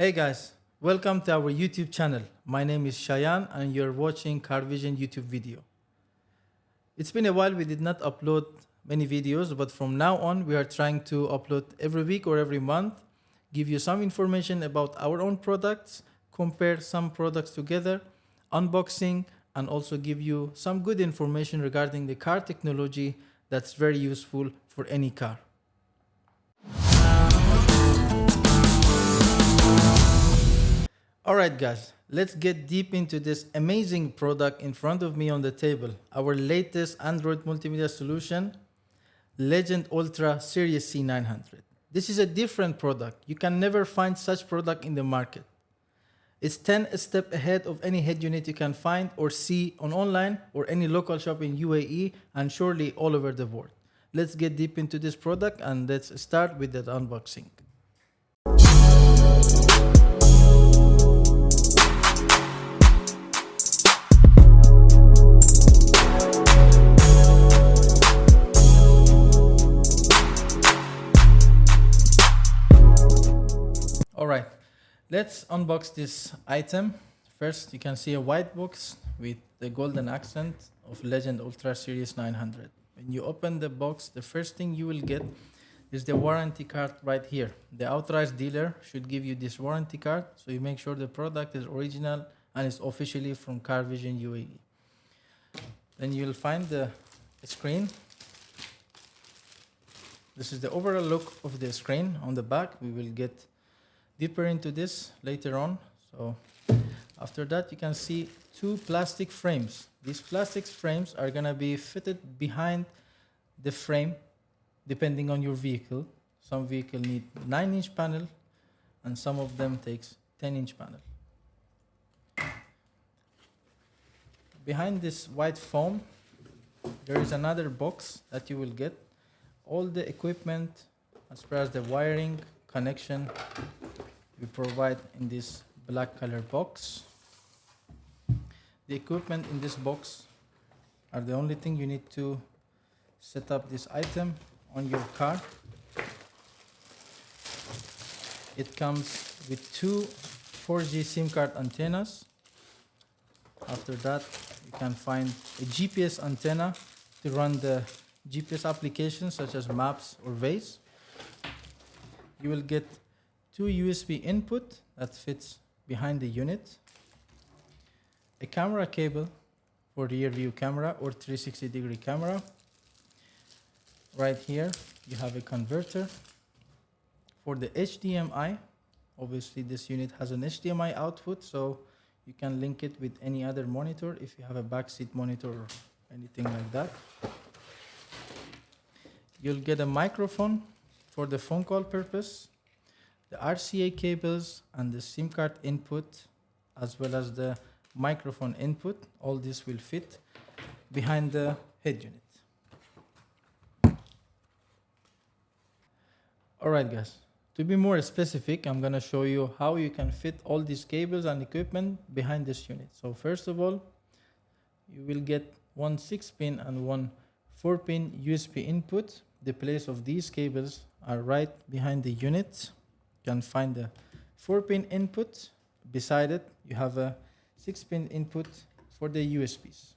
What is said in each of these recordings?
Hey guys, welcome to our YouTube channel. My name is Shayan and you're watching CarVision YouTube video. It's been a while we did not upload many videos, but from now on we are trying to upload every week or every month, give you some information about our own products, compare some products together, unboxing, and also give you some good information regarding the car technology that's very useful for any car. Alright guys, let's get deep into this amazing product in front of me on the table. Our latest Android multimedia solution, LEGEND Ultra Series C900. This is a different product. You can never find such product in the market. It's 10 steps ahead of any head unit you can find or see on online or any local shop in UAE and surely all over the world. Let's get deep into this product and let's start with the unboxing. Alright, let's unbox this item. First, you can see a white box with the golden accent of LEGEND Ultra Series 900. When you open the box, the first thing you will get is the warranty card right here. The authorized dealer should give you this warranty card, so you make sure the product is original and is officially from CarVision UAE. Then you'll find the screen. This is the overall look of the screen. On the back, we will get deeper into this later on. So after that, you can see two plastic frames. These plastic frames are gonna be fitted behind the frame depending on your vehicle. Some vehicle need 9-inch panel and some of them takes 10-inch panel. Behind this white foam, there is another box that you will get. All the equipment as far as the wiring, connection, we provide in this black color box. The equipment in this box are the only thing you need to set up this item on your car. It comes with two 4G SIM card antennas. After that, you can find a GPS antenna to run the GPS applications such as Maps or Waze. You will get two USB input that fits behind the unit, a camera cable for rear view camera or 360-degree camera. Right here, you have a converter for the HDMI. Obviously, this unit has an HDMI output, so you can link it with any other monitor if you have a backseat monitor or anything like that. You'll get a microphone for the phone call purpose, the RCA cables and the SIM card input, as well as the microphone input. All this will fit behind the head unit. Alright guys, to be more specific, I'm gonna show you how you can fit all these cables and equipment behind this unit. So first of all, you will get one 6-pin and one 4-pin USB input. The place of these cables are right behind the unit. You can find the 4-pin input. Beside it, you have a 6-pin input for the USBs.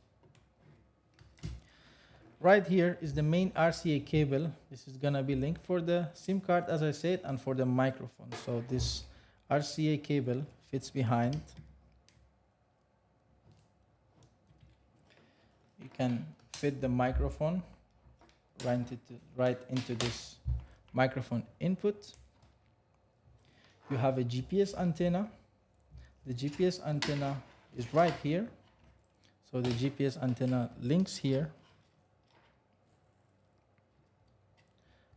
Right here is the main RCA cable. This is gonna be linked for the SIM card, as I said, and for the microphone. So this RCA cable fits behind. You can fit the microphone right into this microphone input. You have a GPS antenna. The GPS antenna is right here. So the GPS antenna links here.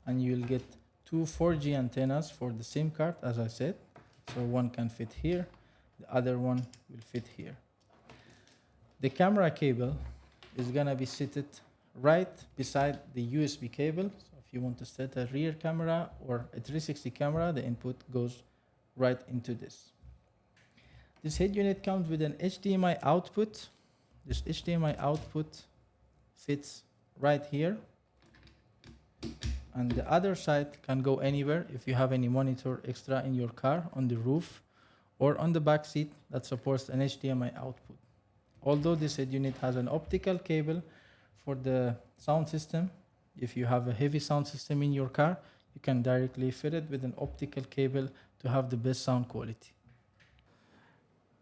And you'll get two 4G antennas for the SIM card, as I said. So one can fit here, the other one will fit here. The camera cable is gonna be seated right beside the USB cable. So if you want to set a rear camera or a 360 camera, the input goes right into this. This head unit comes with an HDMI output. This HDMI output fits right here. And the other side can go anywhere if you have any monitor extra in your car on the roof or on the back seat that supports an HDMI output. Although this head unit has an optical cable for the sound system, if you have a heavy sound system in your car, you can directly fit it with an optical cable to have the best sound quality.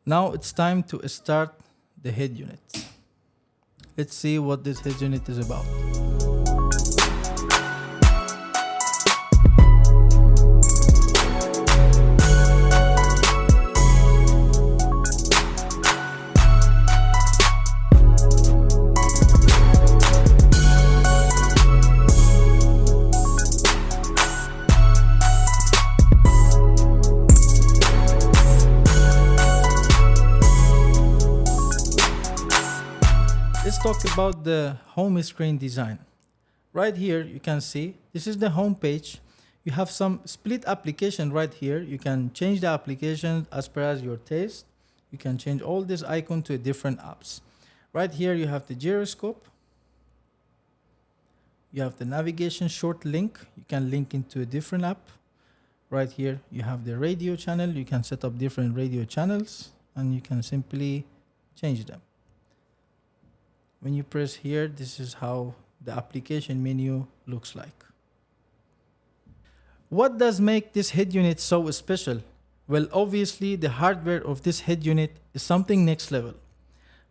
Now it's time to start the head unit. Let's see what this head unit is about. Let's talk about the home screen design. Right here you can see this is the home page. You have some split application right here. You can change the application as per as your taste. You can change all this icon to different apps. Right here you have the gyroscope. You have the navigation short link. You can link into a different app. Right here you have the radio channel. You can set up different radio channels and you can simply change them. When you press here, this is how the application menu looks like. What does make this head unit so special? Well, obviously the hardware of this head unit is something next level.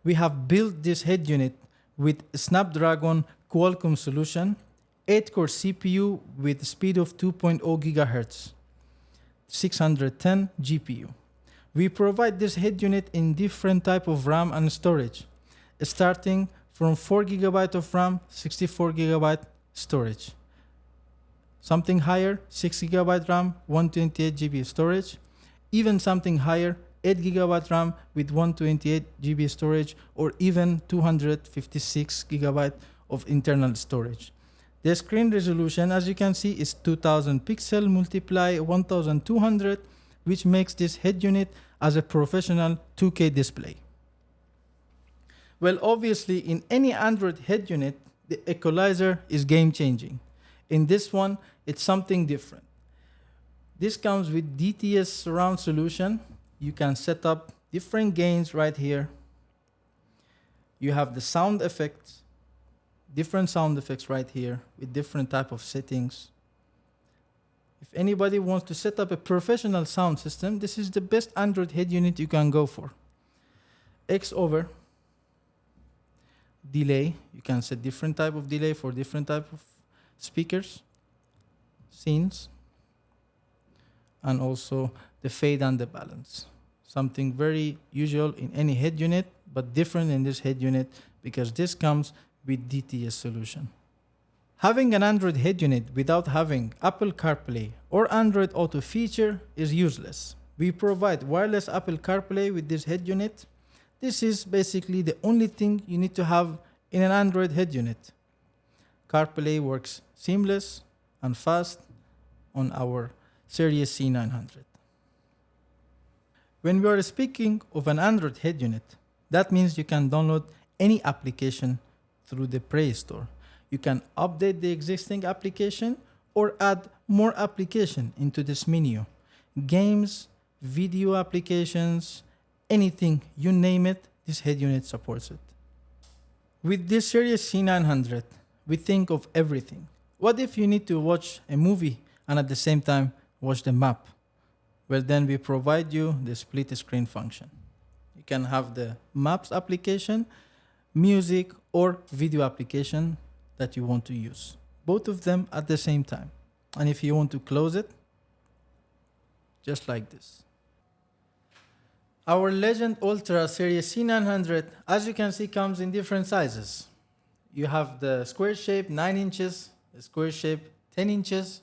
We have built this head unit with Snapdragon Qualcomm solution, 8-core CPU with speed of 2.0 GHz, 610 GPU. We provide this head unit in different type of RAM and storage, starting from 4 GB of RAM, 64 GB storage. Something higher, 6 GB RAM, 128 GB storage. Even something higher, 8 GB RAM with 128 GB storage, or even 256 GB of internal storage. The screen resolution, as you can see, is 2000 pixel multiply 1200, which makes this head unit as a professional 2K display. Well, obviously, in any Android head unit, the equalizer is game-changing. In this one, it's something different. This comes with DTS surround solution. You can set up different gains right here. You have the sound effects, different sound effects right here with different type of settings. If anybody wants to set up a professional sound system, this is the best Android head unit you can go for. X over. Delay, you can set different type of delay for different type of speakers, scenes, and also the fade and the balance. Something very usual in any head unit, but different in this head unit because this comes with DTS solution. Having an Android head unit without having Apple CarPlay or Android Auto feature is useless. We provide wireless Apple CarPlay with this head unit. This is basically the only thing you need to have in an Android head unit. CarPlay works seamless and fast on our Series C900. When we are speaking of an Android head unit, that means you can download any application through the Play Store. You can update the existing application or add more application into this menu. Games, video applications, anything, you name it, this head unit supports it. With this Series C900, we think of everything. What if you need to watch a movie and at the same time watch the map? Well, then we provide you the split screen function. You can have the maps application, music, or video application that you want to use. Both of them at the same time. And if you want to close it, just like this. Our Legend Ultra Series C900, as you can see, comes in different sizes. You have the square shape 9 inches, the square shape 10 inches,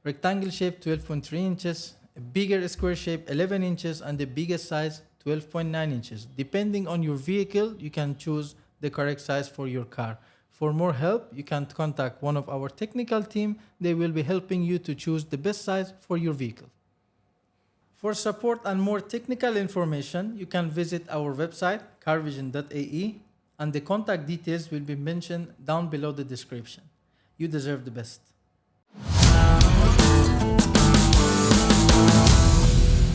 rectangle shape 12.3 inches, a bigger square shape 11 inches, and the biggest size 12.9 inches. Depending on your vehicle, you can choose the correct size for your car. For more help, you can contact one of our technical team. They will be helping you to choose the best size for your vehicle. For support and more technical information, you can visit our website, carvision.ae, and the contact details will be mentioned down below the description. You deserve the best.